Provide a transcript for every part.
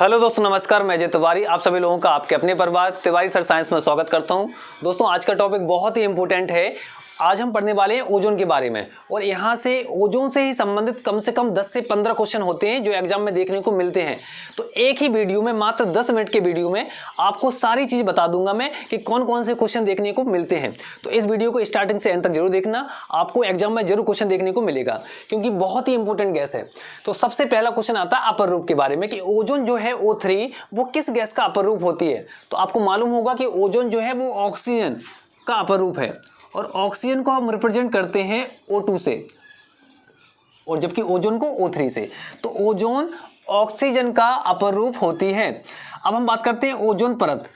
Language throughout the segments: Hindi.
हेलो दोस्तों, नमस्कार। मैं अजय तिवारी आप सभी लोगों का आपके अपने परिवार तिवारी सर साइंस में स्वागत करता हूं। दोस्तों, आज का टॉपिक बहुत ही इंपॉर्टेंट है। आज हम पढ़ने वाले हैं ओजोन के बारे में, और यहाँ से ओजोन से ही संबंधित कम से कम 10 से 15 क्वेश्चन होते हैं जो एग्जाम में देखने को मिलते हैं। तो एक ही वीडियो में, मात्र 10 मिनट के वीडियो में आपको सारी चीज बता दूंगा मैं कि कौन कौन से क्वेश्चन देखने को मिलते हैं। तो इस वीडियो को स्टार्टिंग से एंड तक जरूर देखना, आपको एग्जाम में जरूर क्वेश्चन देखने को मिलेगा क्योंकि बहुत ही इंपॉर्टेंट गैस है। तो सबसे पहला क्वेश्चन आता है अपर रूप के बारे में कि ओजोन जो है O3 वो किस गैस का अपर रूप होती है। तो आपको मालूम होगा कि ओजोन जो है वो ऑक्सीजन का अपर रूप है, और ऑक्सीजन को हम रिप्रेजेंट करते हैं O2 से, और जबकि ओजोन को O3 से। तो ओजोन ऑक्सीजन का अपर रूप होती है। अब हम बात करते हैं ओजोन परत।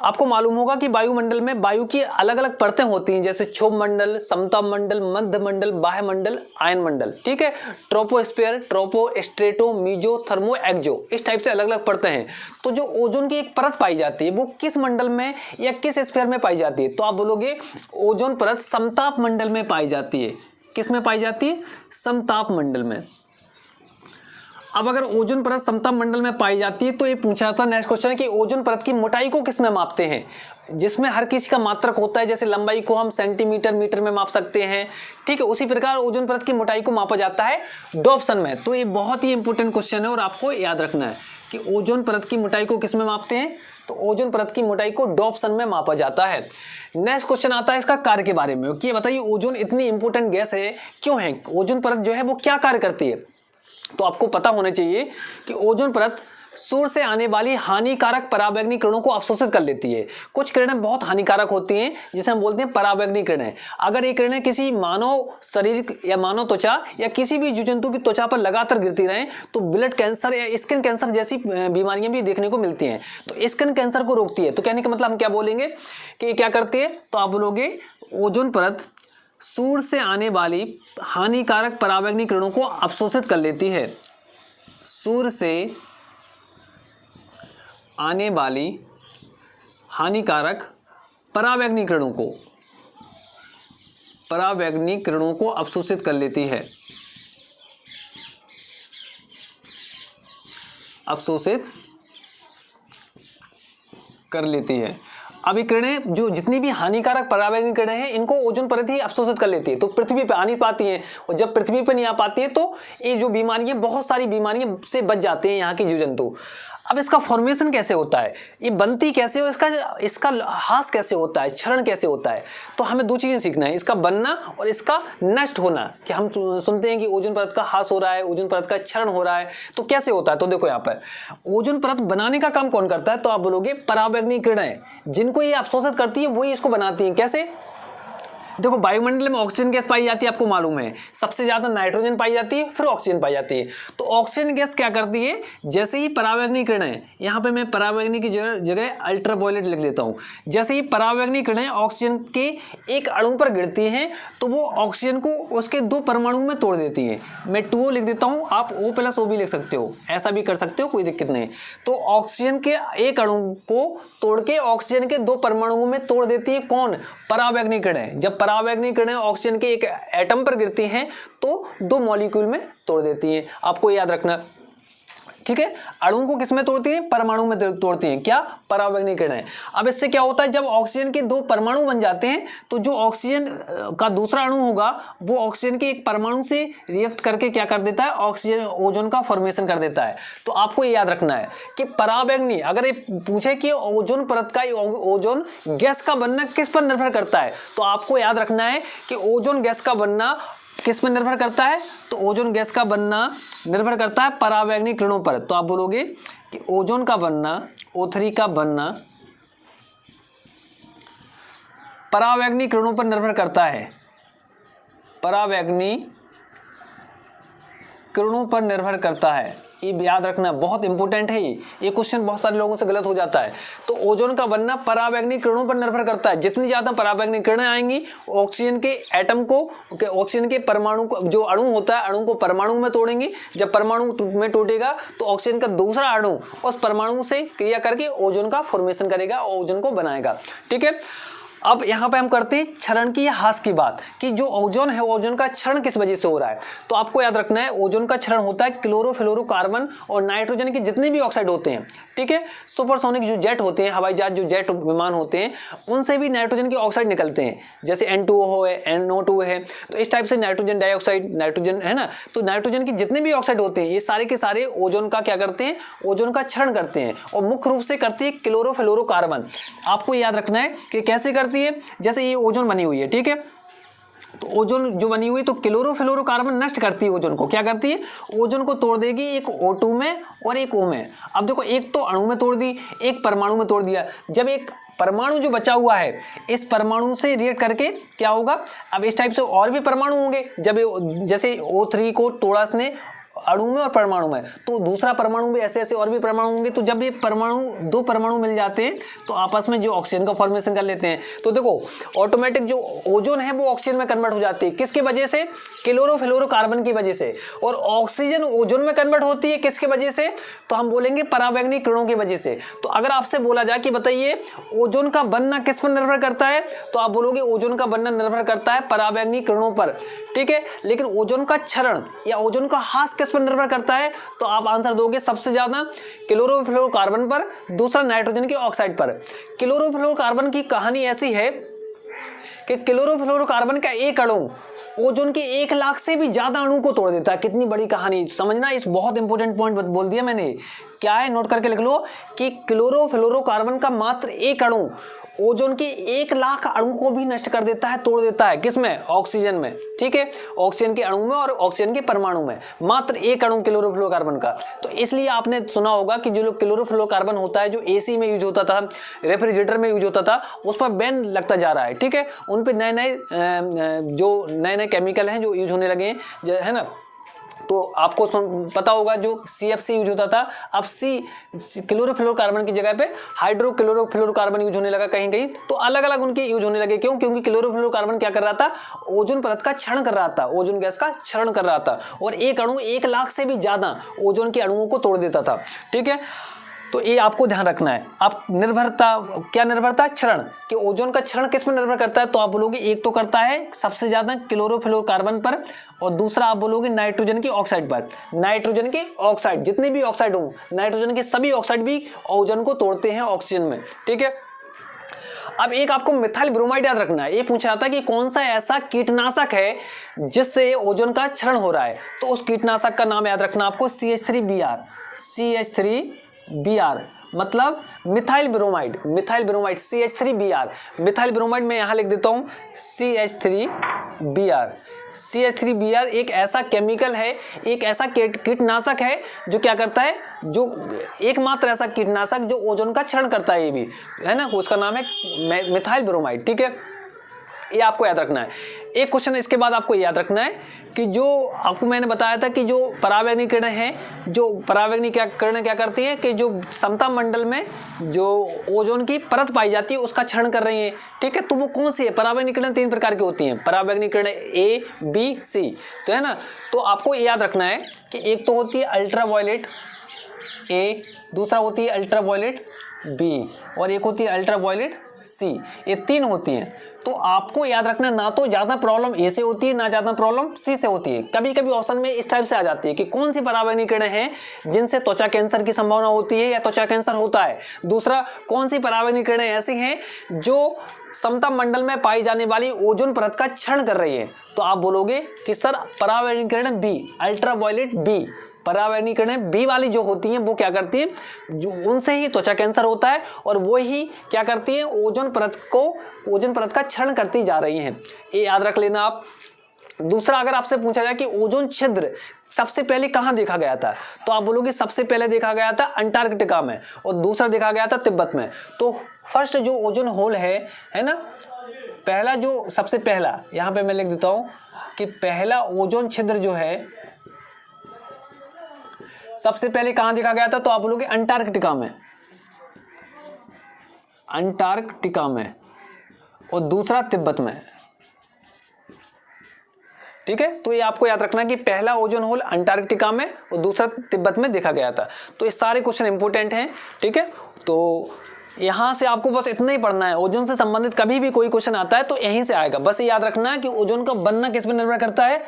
आपको मालूम होगा कि वायुमंडल में वायु की अलग अलग परतें होती हैं, जैसे क्षोभ मंडल, समताप मंडल, मध्य मंडल, बाह्य मंडल, आयन मंडल। ठीक है, troposphere, tropo, strato, meso, thermo, exo, इस टाइप से अलग अलग परतें हैं। तो जो ओजोन की एक परत पाई जाती है वो किस मंडल में या किस स्फीयर में पाई जाती है? तो आप बोलोगे ओजोन परत समताप मंडल में पाई जाती है। किस में पाई जाती है? समताप मंडल में। अब अगर ओजोन परत समताप मंडल में पाई जाती है तो ये पूछा जाता है, नेक्स्ट क्वेश्चन है कि ओजोन परत की मोटाई को किस में मापते हैं? जिसमें हर किसी का मात्रक होता है, जैसे लंबाई को हम सेंटीमीटर, मीटर में माप सकते हैं। ठीक है, उसी प्रकार ओजोन परत की मोटाई को मापा जाता है डॉप्सन में। तो ये बहुत ही इंपॉर्टेंट क्वेश्चन है और आपको याद रखना है कि ओजोन परत की मोटाई को किस में मापते हैं? तो ओजोन परत की मोटाई को डॉप्सन में मापा जाता है। नेक्स्ट क्वेश्चन आता है इसका कार्य के बारे में कि ये बताइए ओजोन इतनी इंपॉर्टेंट गैस है क्यों है? ओजोन परत जो है वो क्या कार्य करती है? तो आपको पता होना चाहिए कि ओजोन परत सूर्य से आने वाली हानिकारक पराबैंगनी किरणों को अवशोषित कर लेती है। कुछ किरणें बहुत हानिकारक होती हैं जिसे हम बोलते हैं पराबैंगनी किरणें। अगर ये किरणें किसी मानव शरीर या मानव त्वचा या किसी भी जीव जंतु की त्वचा पर लगातार गिरती रहें तो ब्लड कैंसर या स्किन कैंसर जैसी बीमारियां भी देखने को मिलती हैं। तो स्किन कैंसर को रोकती है। तो कहने का मतलब हम क्या बोलेंगे कि क्या करती है? तो आप बोलोगे ओजोन परत सूर्य से आने वाली हानिकारक पराबैंगनी किरणों को अवशोषित कर लेती है। सूर्य से आने वाली हानिकारक पराबैंगनी किरणों को अवशोषित कर लेती है। अवशोषित कर लेती है। अब ये किरणें जो जितनी भी हानिकारक पराबैंगनी किरणें हैं इनको ओजोन परत ही अवशोषित कर लेती है। तो पृथ्वी पे आ नहीं पाती हैं, और जब पृथ्वी पे नहीं आ पाती है तो ये जो बीमारियां, बहुत सारी बीमारियां से बच जाते हैं यहाँ के जीव जंतु। अब इसका फॉर्मेशन कैसे होता है, ये बनती कैसे हो, इसका ह्रास कैसे होता है, क्षरण कैसे होता है? तो हमें दो चीजें सीखना है, इसका बनना और इसका नष्ट होना। कि हम सुनते हैं कि ओजोन परत का ह्रास हो रहा है, ओजोन परत का क्षरण हो रहा है, तो कैसे होता है? तो देखो यहाँ पर ओजोन परत बनाने का काम कौन करता है? तो आप बोलोगे पराबैंगनी किरणें, जिनको ये अवशोषित करती है वही इसको बनाती हैं। कैसे? देखो, वायुमंडल में ऑक्सीजन गैस पाई जाती है, आपको मालूम है। सबसे ज्यादा नाइट्रोजन पाई जाती है, फिर ऑक्सीजन पाई जाती है। तो ऑक्सीजन गैस क्या करती है? जैसे ही पराबैंगनी किरणें, यहाँ पे मैं पराबैंगनी की जगह अल्ट्रावायलेट लिख लेता हूँ। जैसे ही पराबैंगनी किरणें ऑक्सीजन के एक अणु पर गिरती हैं तो वो ऑक्सीजन को उसके दो परमाणु में तोड़ देती है। मैं 2O लिख देता हूँ, आप O+O भी लिख सकते हो, ऐसा भी कर सकते हो, कोई दिक्कत नहीं। तो ऑक्सीजन के एक अणु को तोड़ के ऑक्सीजन के दो परमाणुओं में तोड़ देती है कौन? पराबैंगनी किरणें। जब पराबैंगनी किरणें ऑक्सीजन के एक एटम पर गिरती हैं तो दो मॉलिक्यूल में तोड़ देती हैं। आपको याद रखना, ठीक है। अणु को किसमें तोड़ती हैं? परमाणु में तोड़ती हैं। क्या? पराबैंगनी किरणें। अब इससे क्या होता है, जब ऑक्सीजन के दो परमाणु बन जाते हैं तो जो ऑक्सीजन का दूसरा अणु होगा वो ऑक्सीजन के एक परमाणु से रिएक्ट करके क्या कर देता है? ऑक्सीजन ओजोन का फॉर्मेशन कर देता है। तो आपको ये याद रखना है कि पराबैंगनी, अगर ये पूछे कि ओजोन परत का, ओजोन गैस का बनना किस पर निर्भर करता है, तो आपको याद रखना है कि ओजोन गैस का बनना किस पर निर्भर करता है? तो ओजोन गैस का बनना निर्भर करता है पराबैंगनी किरणों पर। तो आप बोलोगे कि ओजोन का बनना, O3 का बनना पराबैंगनी किरणों पर निर्भर करता है। पराबैंगनी किरणों पर निर्भर करता है। ये याद रखना, बहुत इंपॉर्टेंट है। ये क्वेश्चन बहुत सारे लोगों से गलत हो जाता है। तो ओजोन का बनना पराबैंगनी किरणों पर निर्भर करता है। जितनी ज्यादा पराबैंगनी किरणें आएंगी, ऑक्सीजन के एटम को, ऑक्सीजन के परमाणु को, जो अणु होता है, अणु को परमाणु में तोड़ेंगे। जब परमाणु में टूटेगा तो ऑक्सीजन का दूसरा अणु उस परमाणु से क्रिया करके ओजोन का फॉर्मेशन करेगा और ओजोन को बनाएगा। ठीक है। अब यहाँ पे हम करते हैं क्षरण की या ह्रास की बात, कि जो ओजोन है ओजोन का क्षरण किस वजह से हो रहा है। तो आपको याद रखना है ओजोन का क्षरण होता है क्लोरोफ्लोरोकार्बन और नाइट्रोजन के जितने भी ऑक्साइड होते हैं, ठीक है। सुपरसोनिक जो जेट होते हैं, हवाई जहाज जो जेट विमान होते हैं, उनसे भी नाइट्रोजन के ऑक्साइड निकलते हैं, जैसे N2O है, NO2 है। तो इस टाइप से नाइट्रोजन डाइऑक्साइड, नाइट्रोजन है ना, तो नाइट्रोजन के जितने भी ऑक्साइड होते हैं ये सारे के सारे ओजोन का क्या करते हैं, ओजोन का क्षरण करते हैं, और मुख्य रूप से करती है क्लोरोफ्लोरोकार्बन। आपको याद रखना है कि कैसे करती है। जैसे ये ओजोन बनी हुई है, ठीक है, तो ओजोन जो बनी हुई, तो क्लोरोफ्लोरोकार्बन नष्ट करती है ओजोन को। क्या करती है, ओजोन को तोड़ देगी एक O2 में और एक O में। अब देखो, एक तो अणु में तोड़ दी, एक परमाणु में तोड़ दिया। जब एक परमाणु जो बचा हुआ है, इस परमाणु से रिएक्ट करके क्या होगा, अब इस टाइप से और भी परमाणु होंगे। जब जैसे O3 को तोड़ा इसने अणु में और परमाणु में, तो दूसरा परमाणु में ऐसे ऐसे और भी परमाणु होंगे। तो जब ये परमाणु, दो परमाणु मिल जाते हैं तो आपस में जो ऑक्सीजन का फॉर्मेशन कर लेते हैं। तो देखो, ऑटोमेटिक जो ओजोन है वो ऑक्सीजन में कन्वर्ट हो जाती है। किसकी वजह से, क्लोरोफ्लोरोकार्बन की वजह से। और ऑक्सीजन ओजोन में कन्वर्ट होती है किसकी वजह से, तो हम बोलेंगे परावैंगनिक किरणों की वजह से। तो अगर आपसे बोला जाए कि बताइए ओजोन का बनना किस पर निर्भर करता है, तो आप बोलोगे ओजोन का बनना निर्भर करता है परावैंगनिक किरणों पर, ठीक है। लेकिन ओजोन का क्षरण या ओजोन का ह्रास किस पर निर्भर करता है, तो आप आंसर दोगे सबसे ज्यादा क्लोरोफ्लोरोकार्बन पर, दूसरा नाइट्रोजन के ऑक्साइड पर। क्लोरोफ्लोरोकार्बन की कहानी ऐसी है कि क्लोरोफ्लोरोकार्बन का एक अणु ओजोन के 1 लाख से भी ज्यादा अणु को तोड़ देता है। कितनी बड़ी कहानी, समझना, इस बहुत इंपॉर्टेंट पॉइंट बोल दिया मैंने। क्या है, नोट करके लिख लो कि क्लोरोफ्लोरोकार्बन का मात्र एक अणु ओजोन के 1 लाख अणु को भी नष्ट कर देता है, तोड़ देता है। किसमें, ऑक्सीजन में, ठीक है, ऑक्सीजन के अणु में और ऑक्सीजन के परमाणु में, मात्र एक अणु क्लोरोफ्लोरोकार्बन का। तो इसलिए आपने सुना होगा कि जो क्लोरोफ्लोरोकार्बन होता है, जो एसी में यूज होता था, रेफ्रिजरेटर में यूज होता था, उस पर बैन लगता जा रहा है, ठीक है। उन पर नए नए केमिकल हैं जो यूज होने लगे हैं, है ना। तो आपको पता होगा जो CFC यूज होता था, अब क्लोरोफ्लोरोकार्बन की जगह पे हाइड्रोक्लोरोफ्लोरोकार्बन यूज होने लगा कहीं कहीं। तो अलग अलग उनके यूज होने लगे। क्यों, क्योंकि क्लोरोफ्लोरोकार्बन क्या कर रहा था, ओजोन परत का क्षरण कर रहा था, ओजोन गैस का क्षरण कर रहा था, और एक अणु 1 लाख से भी ज्यादा ओजोन के अणुओं को तोड़ देता था, ठीक है। तो ये आपको ध्यान रखना है। आप निर्भरता, क्या निर्भरता, क्षरण, कि ओजोन का क्षरण किस पर निर्भर करता है, तो आप बोलोगे एक तो करता है सबसे ज्यादा क्लोरोफ्लोरोकार्बन पर, और दूसरा आप बोलोगे नाइट्रोजन के ऑक्साइड पर। नाइट्रोजन के ऑक्साइड, जितने भी ऑक्साइड हो, नाइट्रोजन के सभी ऑक्साइड भी ओजोन को तोड़ते हैं ऑक्सीजन में, ठीक है। अब एक आपको मिथाइल ब्रोमाइड याद रखना है। ये पूछा जाता है कि कौन सा ऐसा कीटनाशक है जिससे ओजोन का क्षरण हो रहा है, तो उस कीटनाशक का नाम याद रखना आपको, CH3Br। CH3Br मतलब methyl bromide, methyl bromide CH3Br। Methyl bromide मैं यहां लिख देता हूं CH3Br। CH3Br एक ऐसा केमिकल है, एक ऐसा कीटनाशक है जो क्या करता है, जो एकमात्र ऐसा कीटनाशक जो ओजोन का क्षरण करता है, ये भी है ना, उसका नाम है मिथाइल ब्रोमाइड, ठीक है। ये आपको याद रखना है। एक क्वेश्चन इसके बाद आपको याद रखना है कि जो आपको मैंने बताया था कि जो परावैंगनिक किरणें हैं, जो परावैंगनिक किरणें क्या करती हैं कि जो समता मंडल में जो ओजोन की परत पाई जाती है उसका क्षरण कर रही है, ठीक है। तो वो कौन सी है, परावैंगनिक किरणें 3 प्रकार की होती हैं, परावैंगनिक किरणें A, B, C, तो है ना। तो आपको याद रखना है कि एक तो होती है अल्ट्रावायलेट A, दूसरा होती है अल्ट्रावायलेट B, और एक होती है अल्ट्रावायलेट C। ये 3 होती हैं। तो आपको याद रखना, ना तो ज्यादा प्रॉब्लम A से होती है, ना ज्यादा प्रॉब्लम C से होती है। कभी कभी ऑप्शन में इस टाइप से आ जाती है कि कौन सी परावैंगनिक किरणें हैं जिनसे त्वचा कैंसर की संभावना होती है या त्वचा कैंसर होता है। दूसरा, कौन सी परावैंगनिक किरणें ऐसी हैं जो समता मंडल में पाई जाने वाली ओजोन परत का क्षरण कर रही है, तो आप बोलोगे कि सर परावैंगनिक किरणें B, अल्ट्रावायलेट B। परावैंगनिक किरणें B वाली जो होती हैं वो क्या करती हैं, जो उनसे ही त्वचा कैंसर होता है, और वो ही क्या करती हैं, ओजोन परत का क्षरण करती जा रही हैं। ये याद रख लेना आप। दूसरा, अगर आपसे पूछा जाए कि ओजोन छिद्र सबसे पहले कहां देखा गया था, तो आप बोलोगे सबसे पहले देखा गया था अंटार्कटिका में, और दूसरा देखा गया था तिब्बत में। तो फर्स्ट जो ओजोन होल है ना, पहला जो सबसे पहला, यहां पे मैं लिख देता हूं कि पहला ओजोन छिद्र जो है सबसे पहले कहां देखा गया था, तो आप बोलोगे अंटार्कटिका में, अंटार्कटिका में, और दूसरा तिब्बत में, ठीक है। तो ये आपको याद रखना कि पहला ओजोन होल अंटार्कटिका में और दूसरा तिब्बत में देखा गया था। तो ये सारे क्वेश्चन इंपॉर्टेंट हैं, ठीक है। तो यहाँ से आपको बस इतना ही पढ़ना है। ओजोन से संबंधित कभी भी कोई क्वेश्चन आता है तो यहीं से आएगा। बस ये याद रखना है कि ओजोन का बनना किस पर निर्भर करता है,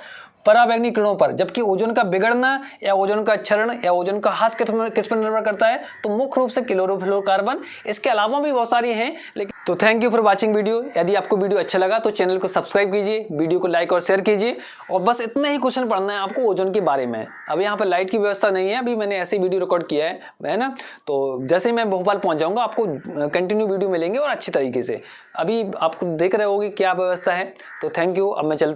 पराबैंगनी किरणों पर, जबकि ओजोन का बिगड़ना या ओजोन का क्षरण या ओजोन का ह्रास किस पर निर्भर करता है, तो मुख्य रूप से क्लोरोफ्लोरोकार्बन। इसके अलावा भी बहुत सारी हैं, लेकिन तो thank you for watching video. यदि आपको वीडियो अच्छा लगा तो चैनल को सब्सक्राइब कीजिए, वीडियो को लाइक और शेयर कीजिए, और बस इतना ही क्वेश्चन पढ़ना है आपको ओजोन के बारे में। अब यहाँ पर लाइट की व्यवस्था नहीं है, अभी मैंने ऐसे वीडियो रिकॉर्ड किया है ना, तो जैसे ही मैं भोपाल पहुंच जाऊंगा आपको कंटिन्यू वीडियो मिलेंगे और अच्छी तरीके से। अभी आप देख रहे होगे क्या व्यवस्था है। तो थैंक यू। अब मैं चलता